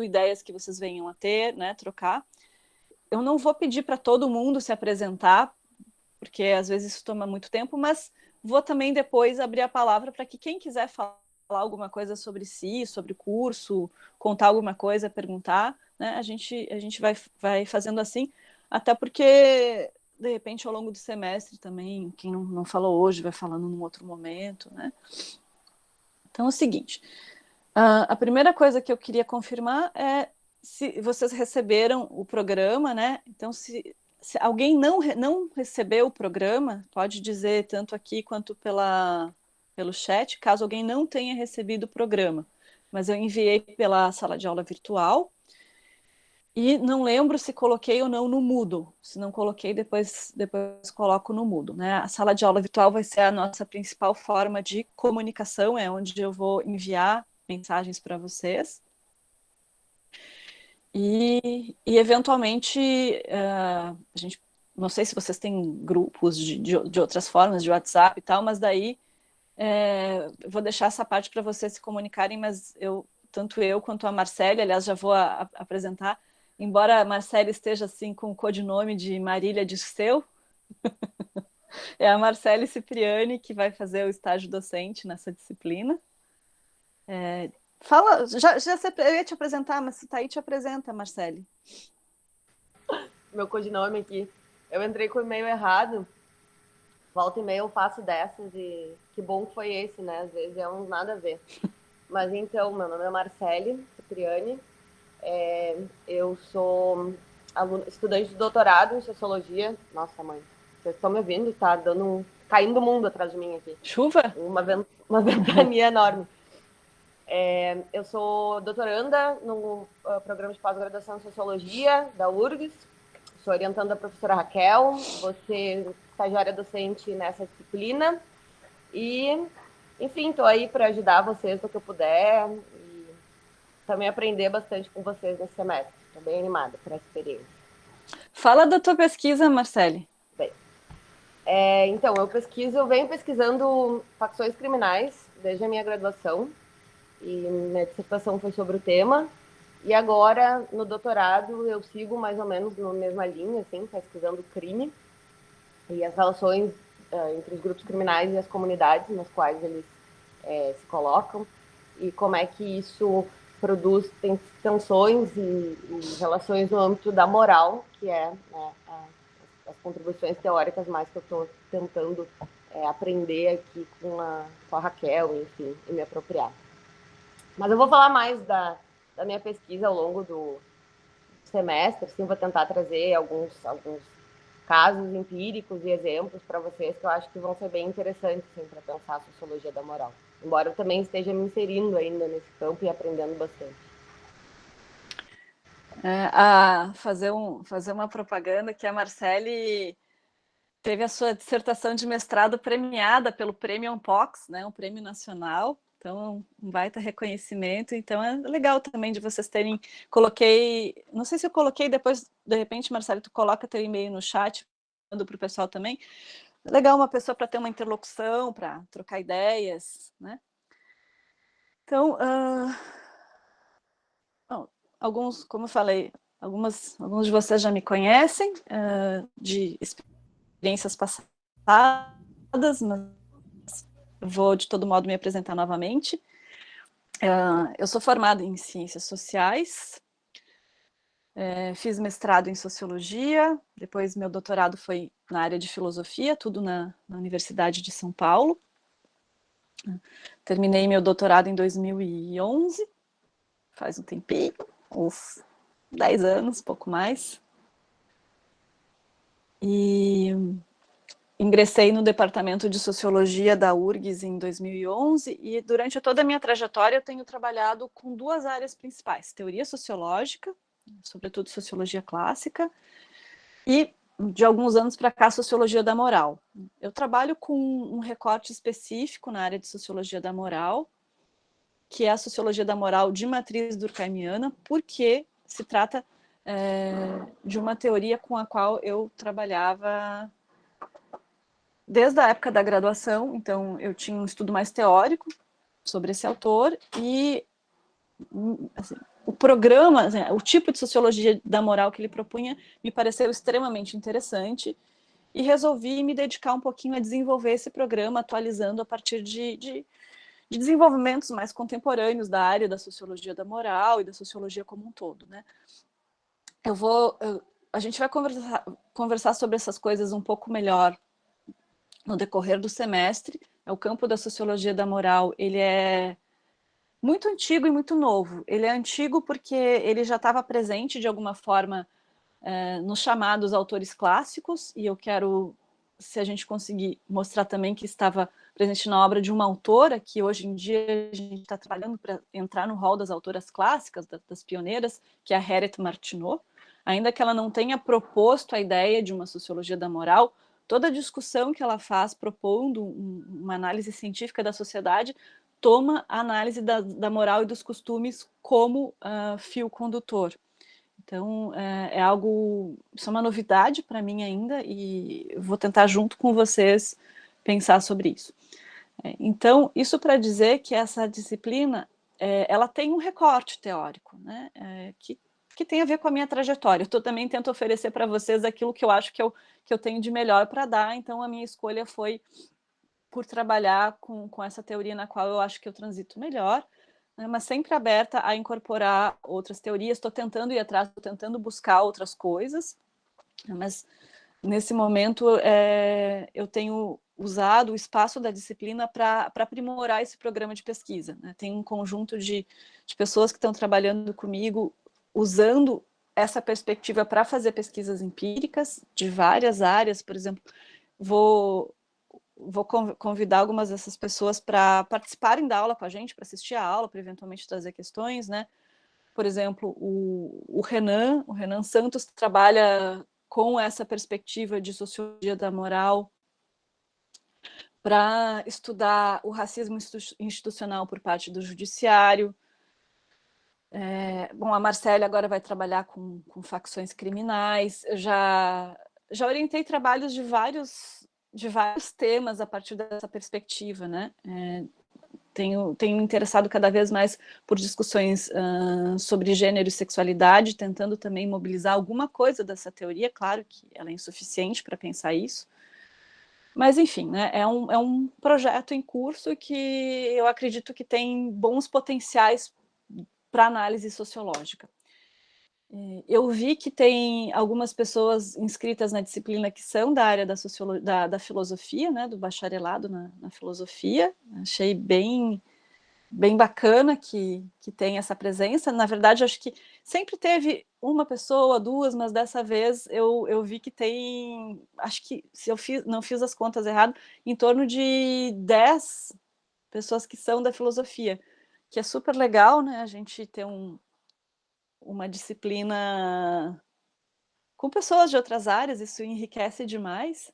ideias que vocês venham a ter, né, trocar. Eu não vou pedir para todo mundo se apresentar, porque às vezes isso toma muito tempo, mas vou também depois abrir a palavra para que quem quiser falar alguma coisa sobre si, sobre o curso, contar alguma coisa, perguntar, né, a gente vai fazendo assim, até porque, de repente, ao longo do semestre também, quem não falou hoje vai falando num outro momento, né. Então é o seguinte, a primeira coisa que eu queria confirmar é se vocês receberam o programa, né? Então, se alguém não recebeu o programa, pode dizer tanto aqui quanto pelo chat, caso alguém não tenha recebido o programa. Mas eu enviei pela sala de aula virtual e não lembro se coloquei ou não no Moodle. Se não coloquei, depois coloco no Moodle, né? A sala de aula virtual vai ser a nossa principal forma de comunicação, é onde eu vou enviar mensagens para vocês. E eventualmente, a gente, não sei se vocês têm grupos de outras formas, de WhatsApp e tal, mas daí vou deixar essa parte para vocês se comunicarem, mas tanto eu quanto a Marcele, aliás, já vou apresentar, embora a Marcele esteja assim com o codinome de Marília Dirceu, é a Marcele Cipriani que vai fazer o estágio docente nessa disciplina. Fala, eu ia te apresentar, mas se tá aí, te apresenta, Marcele. Meu codinome aqui. Eu entrei com o e-mail errado. Volta e meia eu faço dessas e que bom que foi esse, né? Às vezes é um nada a ver. Mas então, meu nome é Marcele Cipriani. Eu sou estudante de doutorado em Sociologia. Nossa, mãe, vocês estão me ouvindo? Tá caindo o mundo atrás de mim aqui. Chuva? Uma ventania enorme. Eu sou doutoranda no programa de pós-graduação em Sociologia da URGS. Sou orientando a professora Raquel. Vou ser estagiária docente nessa disciplina. E, enfim, estou aí para ajudar vocês no que eu puder e também aprender bastante com vocês nesse semestre. Estou bem animada por essa experiência. Fala da tua pesquisa, Marcele. Bem, então, eu venho pesquisando facções criminais desde a minha graduação e minha dissertação foi sobre o tema. E agora, no doutorado, eu sigo mais ou menos na mesma linha, assim, pesquisando crime e as relações entre os grupos criminais e as comunidades nas quais eles se colocam e como é que isso produz tensões e relações no âmbito da moral, que é, né, as contribuições teóricas mais que eu estou tentando aprender aqui com a Raquel, enfim, e me apropriar. Mas eu vou falar mais da minha pesquisa ao longo do semestre, sim, vou tentar trazer alguns casos empíricos e exemplos para vocês que eu acho que vão ser bem interessantes assim, para pensar a sociologia da moral. Embora eu também esteja me inserindo ainda nesse campo e aprendendo bastante. Fazer uma propaganda que a Marcele teve a sua dissertação de mestrado premiada pelo Prêmio Unpox, né, um prêmio nacional. Então, um baita reconhecimento. Então, é legal também de vocês terem... Não sei se eu coloquei depois, de repente, Marcelo, tu coloca teu e-mail no chat, mando para o pessoal também. Legal uma pessoa para ter uma interlocução, para trocar ideias, né? Então, como eu falei, alguns de vocês já me conhecem, de experiências passadas, mas vou, de todo modo, me apresentar novamente. Eu sou formada em Ciências Sociais, fiz mestrado em Sociologia, depois meu doutorado foi na área de Filosofia, tudo na Universidade de São Paulo. Terminei meu doutorado em 2011, faz um tempinho, uns 10 anos, pouco mais. E ingressei no departamento de Sociologia da URGS em 2011 e durante toda a minha trajetória eu tenho trabalhado com duas áreas principais, teoria sociológica, sobretudo sociologia clássica, e de alguns anos para cá, sociologia da moral. Eu trabalho com um recorte específico na área de sociologia da moral, que é a sociologia da moral de matriz durkheimiana, porque se trata de uma teoria com a qual eu trabalhava desde a época da graduação. Então eu tinha um estudo mais teórico sobre esse autor e, assim, o programa, assim, o tipo de sociologia da moral que ele propunha me pareceu extremamente interessante e resolvi me dedicar um pouquinho a desenvolver esse programa, atualizando a partir de desenvolvimentos mais contemporâneos da área da sociologia da moral e da sociologia como um todo, né? A gente vai conversar sobre essas coisas um pouco melhor no decorrer do semestre. O campo da sociologia da moral, ele é muito antigo e muito novo. Ele é antigo porque ele já estava presente de alguma forma nos chamados autores clássicos, e eu quero, se a gente conseguir mostrar também que estava presente na obra de uma autora, que hoje em dia a gente está trabalhando para entrar no rol das autoras clássicas, das pioneiras, que é a Harriet Martineau. Ainda que ela não tenha proposto a ideia de uma sociologia da moral, toda a discussão que ela faz propondo uma análise científica da sociedade toma a análise da moral e dos costumes como fio condutor. Então, é algo, isso é uma novidade para mim ainda, e vou tentar junto com vocês pensar sobre isso. Então, isso para dizer que essa disciplina, ela tem um recorte teórico, né, que tem a ver com a minha trajetória. Eu também tento oferecer para vocês aquilo que eu acho que eu tenho de melhor para dar, então a minha escolha foi por trabalhar com essa teoria na qual eu acho que eu transito melhor, né, mas sempre aberta a incorporar outras teorias. Estou tentando ir atrás, estou tentando buscar outras coisas, mas nesse momento eu tenho usado o espaço da disciplina para aprimorar esse programa de pesquisa, né? Tem um conjunto de pessoas que estão trabalhando comigo usando essa perspectiva para fazer pesquisas empíricas de várias áreas. Por exemplo, vou convidar algumas dessas pessoas para participarem da aula com a gente, para assistir a aula, para eventualmente trazer questões, né? Por exemplo, o Renan Santos trabalha com essa perspectiva de sociologia da moral para estudar o racismo institucional por parte do judiciário. Bom, a Marcélia agora vai trabalhar com facções criminais. Eu já orientei trabalhos de vários temas a partir dessa perspectiva, né? Tenho me interessado cada vez mais por discussões sobre gênero e sexualidade, tentando também mobilizar alguma coisa dessa teoria. Claro que ela é insuficiente para pensar isso, mas enfim, né, é um projeto em curso que eu acredito que tem bons potenciais para análise sociológica. Eu vi que tem algumas pessoas inscritas na disciplina que são da área da filosofia, né, do bacharelado na filosofia. Achei bem bacana que tem essa presença. Na verdade, acho que sempre teve uma pessoa, duas, mas dessa vez eu vi que tem, acho que, se eu não fiz as contas errado, em torno de 10 pessoas que são da filosofia, que é super legal, né? A gente ter uma disciplina com pessoas de outras áreas, isso enriquece demais.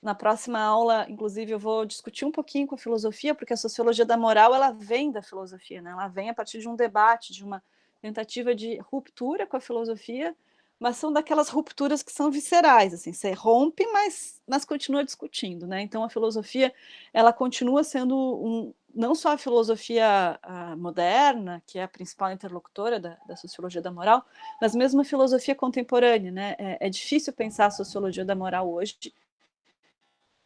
Na próxima aula, inclusive, eu vou discutir um pouquinho com a filosofia, porque a sociologia da moral, ela vem da filosofia, né? Ela vem a partir de um debate, de uma tentativa de ruptura com a filosofia, mas são daquelas rupturas que são viscerais, assim, você rompe, mas continua discutindo, né? Então, a filosofia, ela continua sendo não só a filosofia moderna, que é a principal interlocutora da sociologia da moral, mas mesmo a filosofia contemporânea, né? É difícil pensar a sociologia da moral hoje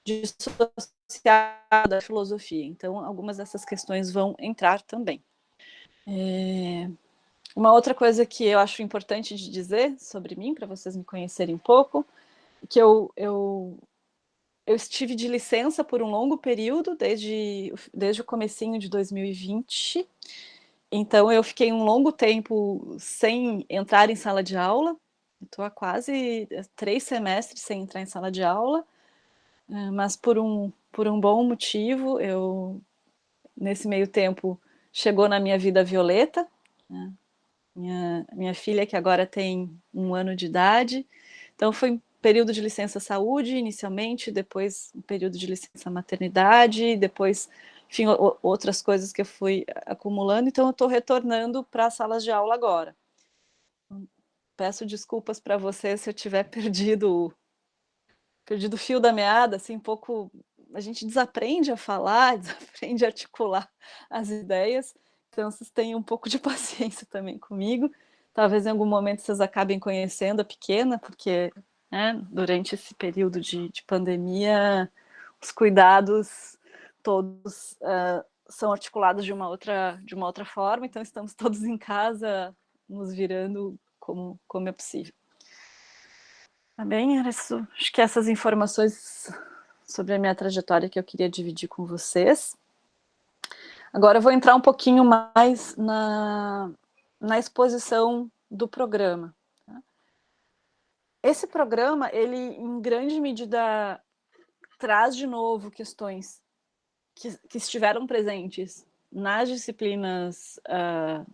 dissociada da filosofia. Então, algumas dessas questões vão entrar também. Uma outra coisa que eu acho importante de dizer sobre mim, para vocês me conhecerem um pouco, que eu estive de licença por um longo período, desde o comecinho de 2020. Então, eu fiquei um longo tempo sem entrar em sala de aula. Estou há quase 3 semestres sem entrar em sala de aula. Mas por um bom motivo, nesse meio tempo, chegou na minha vida a Violeta, né? Minha filha, que agora tem 1 ano de idade. Então, foi um período de licença saúde, inicialmente, depois um período de licença maternidade, depois, enfim, outras coisas que eu fui acumulando. Então, eu estou retornando para as salas de aula agora. Peço desculpas para você se eu tiver perdido o fio da meada, assim, um pouco. A gente desaprende a falar, desaprende a articular as ideias. então vocês tenham um pouco de paciência também comigo. Talvez em algum momento vocês acabem conhecendo a pequena, porque, né, durante esse período de pandemia, os cuidados todos são articulados de uma outra forma, então estamos todos em casa, nos virando como é possível. Tá bem? Era isso. Acho que essas informações sobre a minha trajetória que eu queria dividir com vocês. Agora eu vou entrar um pouquinho mais na exposição do programa. Tá? Esse programa, ele em grande medida traz de novo questões que estiveram presentes nas disciplinas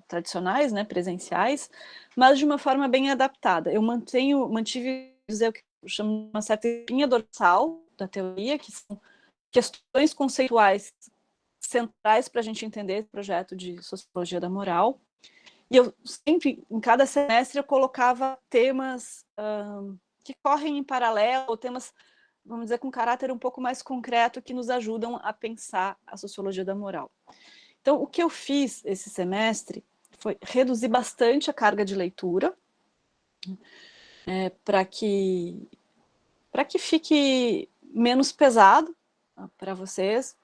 tradicionais, né, presenciais, mas de uma forma bem adaptada. Eu mantive o que eu chamo uma certa espinha dorsal da teoria, que são questões conceituais centrais para a gente entender esse projeto de sociologia da moral. E eu sempre, em cada semestre, eu colocava temas que correm em paralelo, ou temas, vamos dizer, com caráter um pouco mais concreto, que nos ajudam a pensar a sociologia da moral. Então, o que eu fiz esse semestre foi reduzir bastante a carga de leitura, para que fique menos pesado para vocês,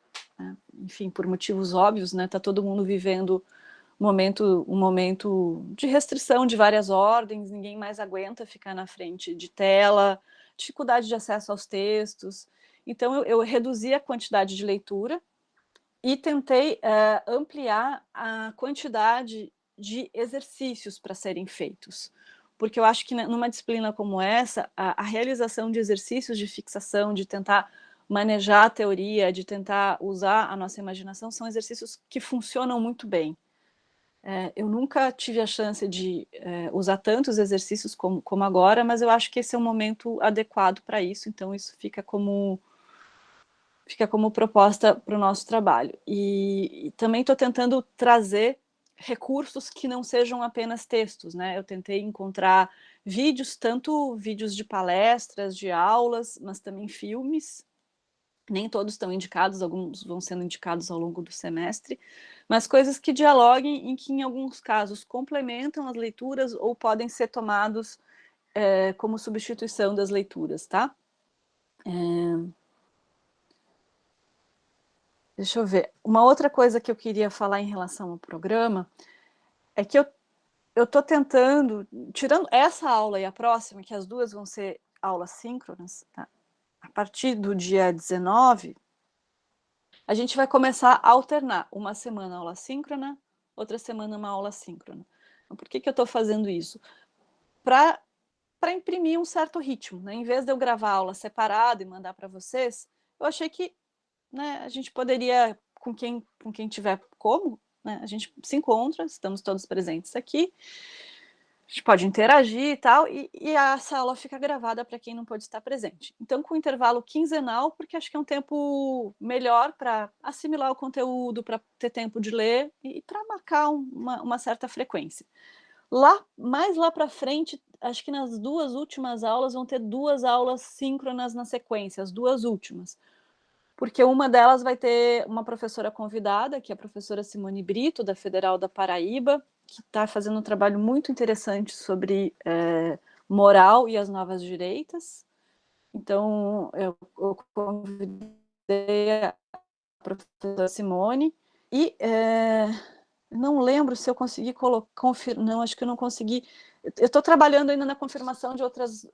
enfim, por motivos óbvios, né? Tá todo mundo vivendo um momento de restrição de várias ordens, ninguém mais aguenta ficar na frente de tela, dificuldade de acesso aos textos. Então, eu reduzi a quantidade de leitura e tentei ampliar a quantidade de exercícios para serem feitos. Porque eu acho que numa disciplina como essa, a realização de exercícios de fixação, de tentar manejar a teoria, de tentar usar a nossa imaginação, são exercícios que funcionam muito bem. Eu nunca tive a chance de usar tantos exercícios como agora, mas eu acho que esse é um momento adequado para isso, então isso fica como proposta para o nosso trabalho. E também estou tentando trazer recursos que não sejam apenas textos, né? Eu tentei encontrar vídeos, tanto vídeos de palestras, de aulas, mas também filmes. Nem todos estão indicados, alguns vão sendo indicados ao longo do semestre, mas coisas que dialoguem e que, em alguns casos, complementam as leituras ou podem ser tomados como substituição das leituras, tá? Deixa eu ver. Uma outra coisa que eu queria falar em relação ao programa é que eu estou tentando, tirando essa aula e a próxima, que as duas vão ser aulas síncronas, tá? A partir do dia 19, a gente vai começar a alternar uma semana aula síncrona, outra semana uma aula síncrona. Então, por que eu estou fazendo isso? Para imprimir um certo ritmo, né? Em vez de eu gravar a aula separada e mandar para vocês, eu achei que, né, a gente poderia, com quem tiver como, né, a gente se encontra, estamos todos presentes aqui, a gente pode interagir e tal, e essa aula fica gravada para quem não pode estar presente. Então, com intervalo quinzenal, porque acho que é um tempo melhor para assimilar o conteúdo, para ter tempo de ler e para marcar uma certa frequência. Mais lá para frente, acho que nas duas últimas aulas vão ter 2 aulas síncronas na sequência, as 2 últimas. Porque uma delas vai ter uma professora convidada, que é a professora Simone Brito, da Federal da Paraíba, que está fazendo um trabalho muito interessante sobre moral e as novas direitas. Então, eu convidei a professora Simone e não lembro se eu consegui confirmar, não, acho que eu não consegui. Eu estou trabalhando ainda na confirmação de outras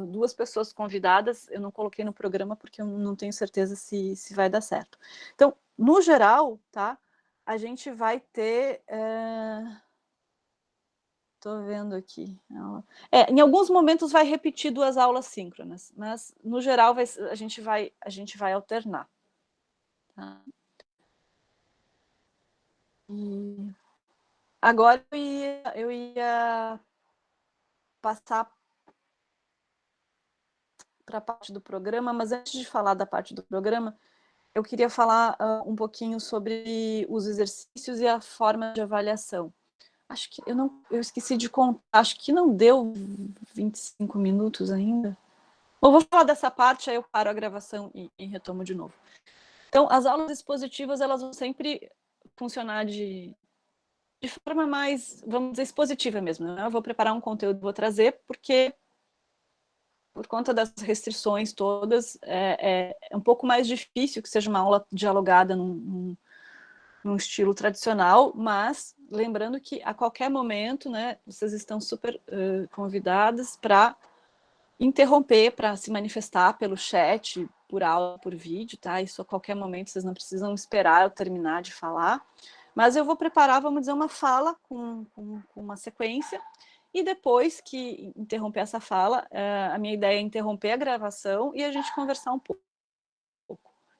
2 pessoas convidadas, eu não coloquei no programa porque eu não tenho certeza se vai dar certo. Então, no geral, tá, a gente vai ter... Estou vendo aqui. Em alguns momentos vai repetir 2 aulas síncronas, mas, no geral, a gente vai alternar. Tá? E agora eu ia passar para a parte do programa, mas antes de falar da parte do programa, eu queria falar um pouquinho sobre os exercícios e a forma de avaliação. Acho que eu esqueci de contar, acho que não deu 25 minutos ainda. Ou vou falar dessa parte, aí eu paro a gravação e retomo de novo. Então, as aulas expositivas, elas vão sempre funcionar de de forma mais, vamos dizer, expositiva mesmo, né? Eu vou preparar um conteúdo, vou trazer, porque por conta das restrições todas, é um pouco mais difícil que seja uma aula dialogada num estilo tradicional, mas lembrando que a qualquer momento, né, vocês estão super convidadas para interromper, para se manifestar pelo chat, por aula, por vídeo, tá? Isso a qualquer momento, vocês não precisam esperar eu terminar de falar, mas eu vou preparar, vamos dizer, uma fala com uma sequência, e depois que interromper essa fala, a minha ideia é interromper a gravação e a gente conversar um pouco.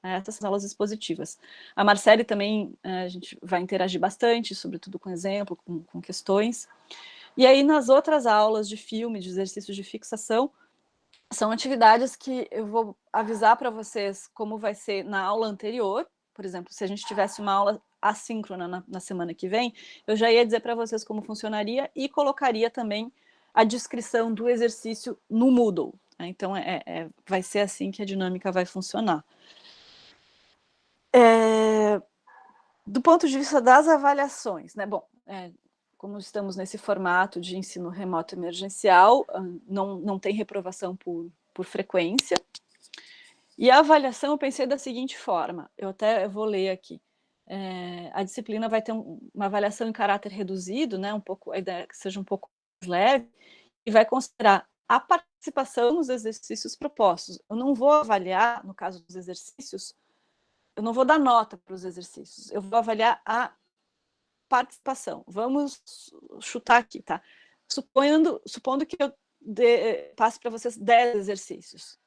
Essas aulas expositivas. A Marcele também, a gente vai interagir bastante, sobretudo com exemplo, com questões. E aí, nas outras aulas de filme, de exercícios de fixação, são atividades que eu vou avisar para vocês como vai ser na aula anterior. Por exemplo, se a gente tivesse uma aula assíncrona na semana que vem, eu já ia dizer para vocês como funcionaria e colocaria também a descrição do exercício no Moodle. Então, vai ser assim que a dinâmica vai funcionar. Do ponto de vista das avaliações, né? Bom, como estamos nesse formato de ensino remoto emergencial, não tem reprovação por frequência. E a avaliação eu pensei da seguinte forma, eu vou ler aqui. A disciplina vai ter uma avaliação em caráter reduzido, né? A ideia é que seja um pouco mais leve, e vai considerar a participação nos exercícios propostos. Eu não vou avaliar, no caso dos exercícios, eu não vou dar nota para os exercícios, eu vou avaliar a participação. Vamos chutar aqui, tá? Supondo que eu passe para vocês 10 exercícios.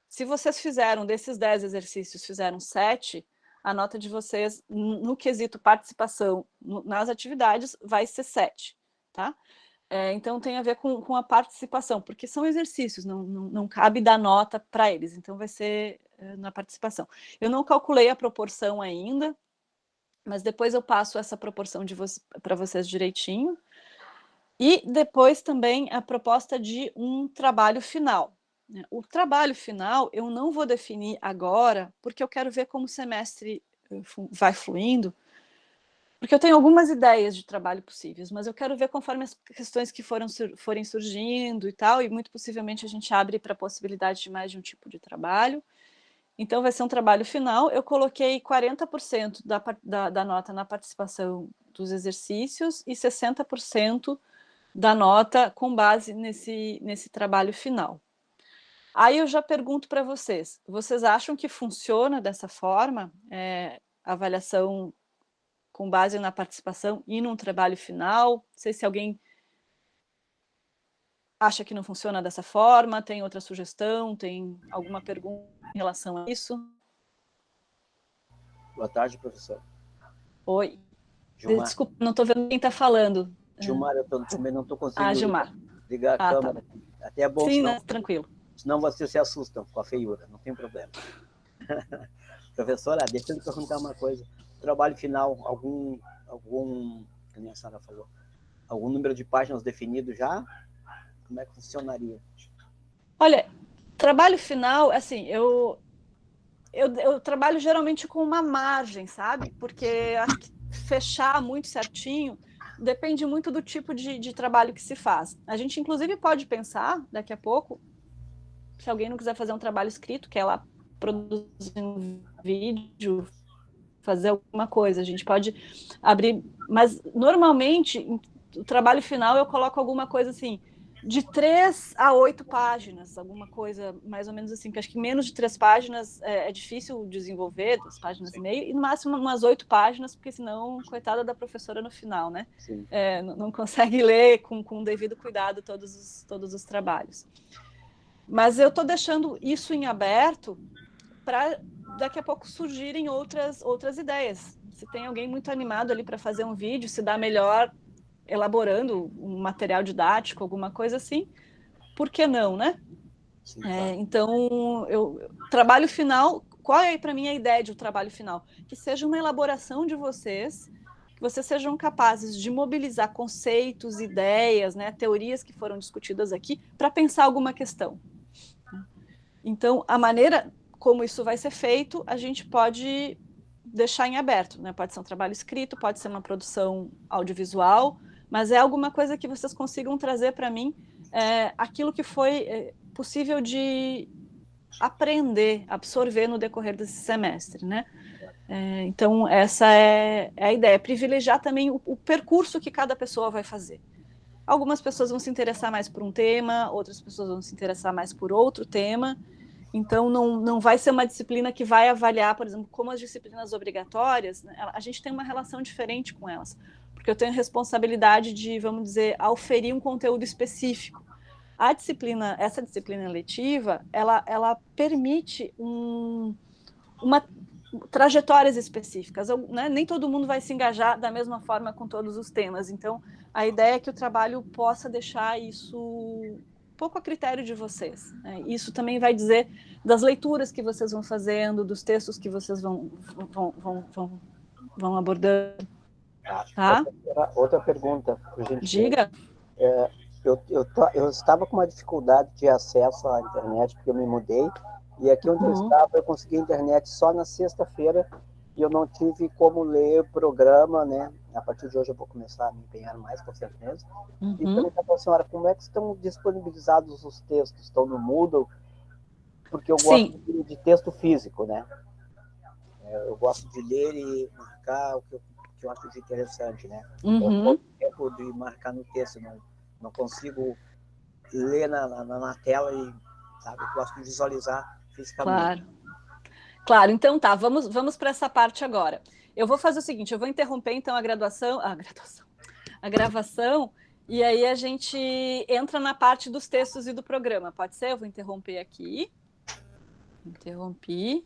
Se vocês fizeram, desses 10 exercícios, fizeram 7, a nota de vocês, no quesito participação nas atividades, vai ser 7, tá? Então, tem a ver com a participação, porque são exercícios, não cabe dar nota para eles, então vai ser na participação. Eu não calculei a proporção ainda, mas depois eu passo essa proporção para vocês direitinho. E depois também a proposta de um trabalho final. O trabalho final eu não vou definir agora, porque eu quero ver como o semestre vai fluindo, porque eu tenho algumas ideias de trabalho possíveis, mas eu quero ver conforme as questões que forem surgindo e tal, e muito possivelmente a gente abre para a possibilidade de mais de um tipo de trabalho. Então, vai ser um trabalho final. Eu coloquei 40% da nota na participação dos exercícios e 60% da nota com base nesse trabalho final. Aí eu já pergunto para vocês, vocês acham que funciona dessa forma, a avaliação com base na participação e num trabalho final? Não sei se alguém acha que não funciona dessa forma, tem outra sugestão, tem alguma pergunta em relação a isso? Boa tarde, professor. Oi. Gilmar. Desculpa, não estou vendo quem está falando. Gilmar, eu também não estou conseguindo Gilmar. ligar a câmera. Tá. Até é bom, sim, senão, tranquilo. Senão vocês se assustam com a feiura, não tem problema. Professora, deixa eu perguntar uma coisa. Trabalho final, algum, como a senhora falou, algum número de páginas definido já? Como é que funcionaria? Olha, trabalho final, assim, eu trabalho geralmente com uma margem, sabe? Porque acho que fechar muito certinho depende muito do tipo de trabalho que se faz. A gente, inclusive, pode pensar, daqui a pouco, se alguém não quiser fazer um trabalho escrito, que é lá produzir um vídeo, fazer alguma coisa, a gente pode abrir, mas normalmente o trabalho final eu coloco alguma coisa assim, de 3 a 8 páginas, alguma coisa mais ou menos assim, que acho que menos de 3 páginas é difícil desenvolver, 2 páginas e meia, e no máximo umas 8 páginas, porque senão, coitada da professora no final, né? Não consegue ler com o devido cuidado todos os trabalhos. Mas eu estou deixando isso em aberto para daqui a pouco surgirem outras ideias. Se tem alguém muito animado ali para fazer um vídeo, se dá melhor elaborando um material didático, alguma coisa assim, por que não, né? Sim, claro. Então, trabalho final, qual é para mim a ideia de um trabalho final? Que seja uma elaboração de vocês, que vocês sejam capazes de mobilizar conceitos, ideias, né, teorias que foram discutidas aqui, para pensar alguma questão. Então, a maneira como isso vai ser feito, a gente pode deixar em aberto, né? Pode ser um trabalho escrito, pode ser uma produção audiovisual, mas é alguma coisa que vocês consigam trazer para mim aquilo que foi possível de aprender, absorver no decorrer desse semestre, né? Então, essa é a ideia, privilegiar também o percurso que cada pessoa vai fazer. Algumas pessoas vão se interessar mais por um tema, outras pessoas vão se interessar mais por outro tema, então não vai ser uma disciplina que vai avaliar, por exemplo, como as disciplinas obrigatórias, né, a gente tem uma relação diferente com elas, porque eu tenho responsabilidade de, vamos dizer, auferir um conteúdo específico. Essa disciplina letiva, ela permite trajetórias específicas, né? Nem todo mundo vai se engajar da mesma forma com todos os temas, então a ideia é que o trabalho possa deixar isso um pouco a critério de vocês, né? Isso também vai dizer das leituras que vocês vão fazendo, dos textos que vocês vão abordando. Tá? Outra pergunta, por gentileza. Diga. Eu estava com uma dificuldade de acesso à internet, porque eu me mudei, e aqui onde eu estava, eu consegui a internet só na sexta-feira, e eu não tive como ler o programa, né? A partir de hoje eu vou começar a me empenhar mais, com certeza. E perguntar para a senhora, como é que estão disponibilizados os textos? Estão no Moodle? Porque eu gosto de texto físico, né? Eu gosto de ler e marcar o que eu acho de interessante, né? Eu tenho tempo de marcar no texto, não consigo ler na tela e, sabe, eu gosto de visualizar fisicamente. Claro, então tá, vamos para essa parte agora. Eu vou fazer o seguinte, eu vou interromper então a gravação, e aí a gente entra na parte dos textos e do programa, pode ser? Eu vou interromper aqui. Interrompi.